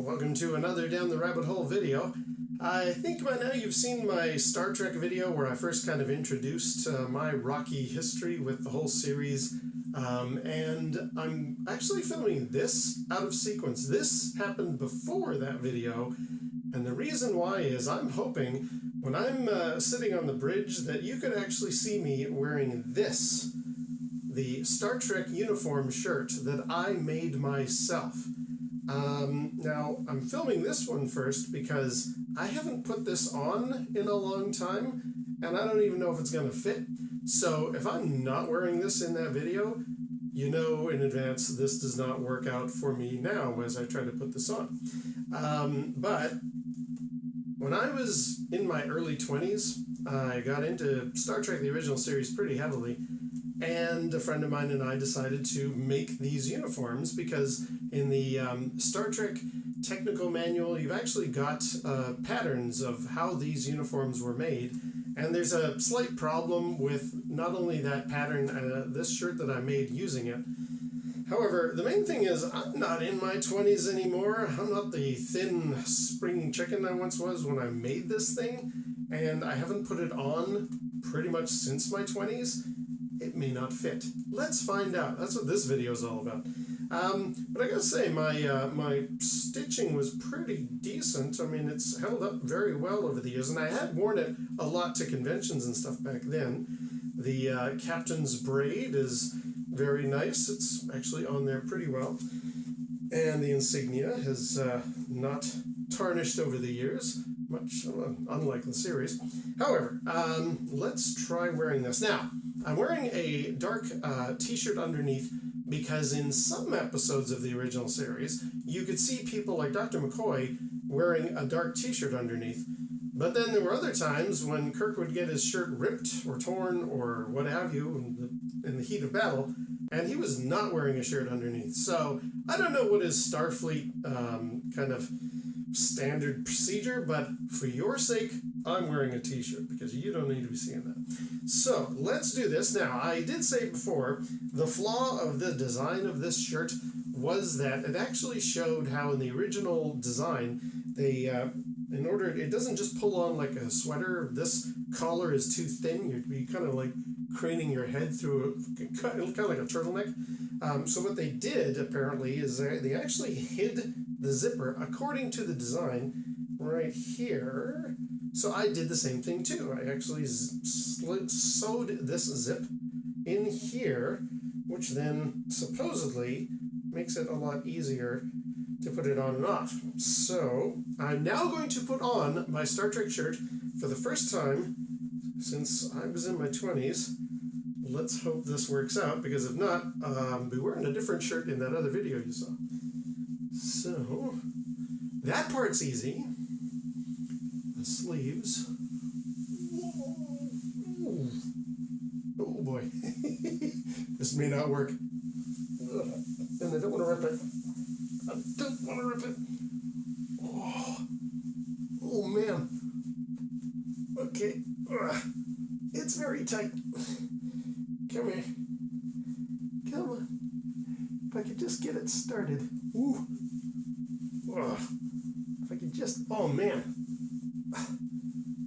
welcome to another Down the Rabbit Hole video. I think by now you've seen my Star Trek video where I first kind of introduced my Rocky history with the whole series, and I'm actually filming this out of sequence. This happened before that video, and the reason why is I'm hoping when I'm sitting on the bridge that you could actually see me wearing this, the Star Trek uniform shirt that I made myself. Now, I'm filming this one first because I haven't put this on in a long time, and I don't even know if it's going to fit. So if I'm not wearing this in that video, you know in advance this does not work out for me now as I try to put this on. But when I was in my early 20s, I got into Star Trek, the original series, pretty heavily. And a friend of mine and I decided to make these uniforms because in the Star Trek technical manual, you've actually got patterns of how these uniforms were made. And there's a slight problem with not only that pattern, this shirt that I made using it. However, the main thing is I'm not in my 20s anymore. I'm not the thin spring chicken I once was when I made this thing. And I haven't put it on pretty much since my 20s. It may not fit. Let's find out. That's what this video is all about. But I gotta say, my stitching was pretty decent. I mean, it's held up very well over the years, and I had worn it a lot to conventions and stuff back then. The captain's braid is very nice. It's actually on there pretty well. And the insignia has not tarnished over the years, much unlike the series. However, let's try wearing this. Now, I'm wearing a dark t-shirt underneath because in some episodes of the original series, you could see people like Dr. McCoy wearing a dark t-shirt underneath. But then there were other times when Kirk would get his shirt ripped or torn or what have you in the heat of battle, and he was not wearing a shirt underneath. So I don't know what is Starfleet kind of standard procedure, but for your sake, I'm wearing a t-shirt because you don't need to be seeing that. So let's do this. Now, I did say before, the flaw of the design of this shirt was that it actually showed how in the original design, they, it doesn't just pull on like a sweater. This collar is too thin. You'd be kind of like craning your head through kind of like a turtleneck. So what they did, apparently, is they actually hid the zipper, according to the design, right here. So I did the same thing too. I actually sewed this zip in here, which then supposedly makes it a lot easier to put it on and off. So I'm now going to put on my Star Trek shirt for the first time since I was in my 20s. Let's hope this works out, because if not, I'll be wearing a different shirt in that other video you saw. So, that part's easy. The sleeves. Whoa. Oh boy. This may not work. And I don't want to rip it. I don't want to rip it. Oh man. Okay. It's very tight. Come here. Come on. If I could just get it started. Ooh. If I could just... Oh, man.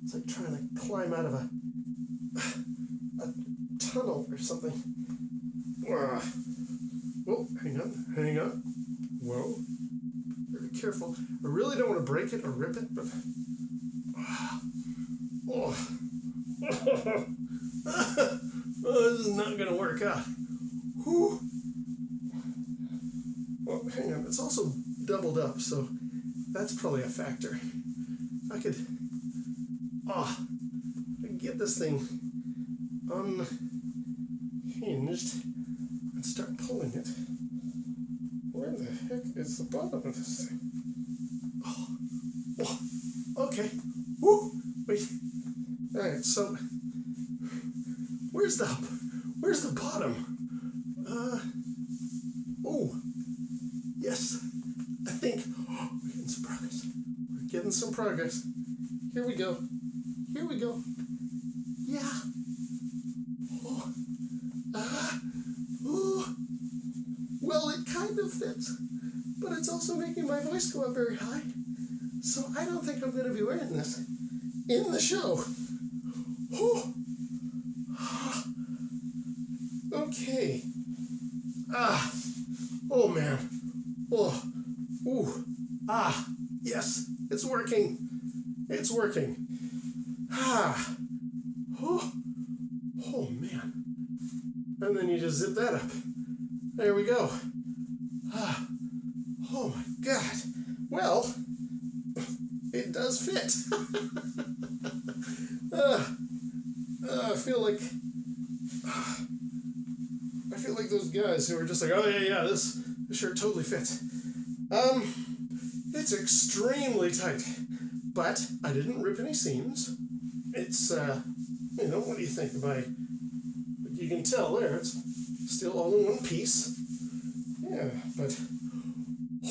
It's like trying to climb out of a tunnel or something. Oh, hang on. Whoa. Very careful. I really don't want to break it or rip it, but... Oh, this is not going to work out. Whew. Well, hang on. It's also doubled up, so that's probably a factor. If I could get this thing unhinged and start pulling it. Where the heck is the bottom of this thing? Oh, okay. Woo! Wait. All right. So, where's the bottom? Oh, yes. I think. Oh, we're getting some progress. We're getting some progress. Here we go. Yeah. Oh. Oh. Well, it kind of fits. but it's also making my voice go up very high. So I don't think I'm going to be wearing this in the show. Oh. Okay. Oh man. Oh. Ooh. Yes. It's working. It's working. Oh. Oh man. And then you just zip that up. There we go. Oh my God. Well, it does fit. I feel like those guys who are just like, oh yeah, this shirt totally fits. It's extremely tight, but I didn't rip any seams. It's what do you think? You can tell there, it's still all in one piece. Yeah, but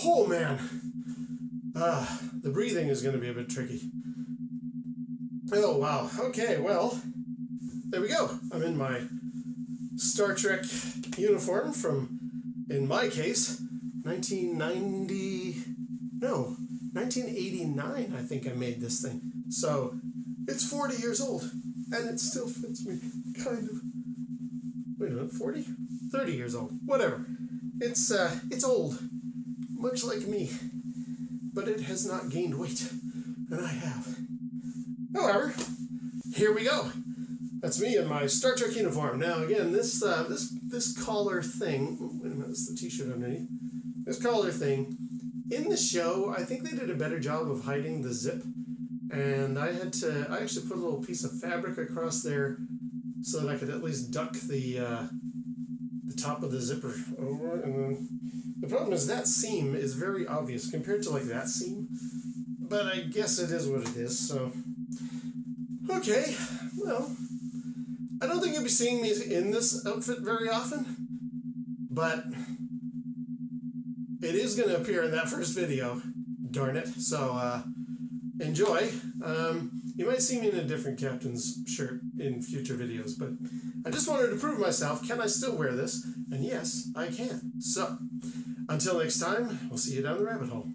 oh man, the breathing is going to be a bit tricky. Oh wow. Okay, well, there we go. I'm in my Star Trek uniform from, in my case, 1989, I think I made this thing. So it's 40 years old, and it still fits me, kind of. Wait a minute, 40? 30 years old, whatever. It's old, much like me, but it has not gained weight, and I have. However, here we go. That's me in my Star Trek uniform. Now again, this collar thing, wait a minute, it's the t-shirt underneath. This collar thing, in the show, I think they did a better job of hiding the zip, and I actually put a little piece of fabric across there so that I could at least duck the top of the zipper over, and then the problem is that seam is very obvious compared to like that seam, but I guess it is what it is, so okay, well, I don't think you'll be seeing me in this outfit very often, but it is going to appear in that first video, darn it, so enjoy. You might see me in a different captain's shirt in future videos, but I just wanted to prove myself. Can I still wear this? And yes, I can. So, until next time, we'll see you down the rabbit hole.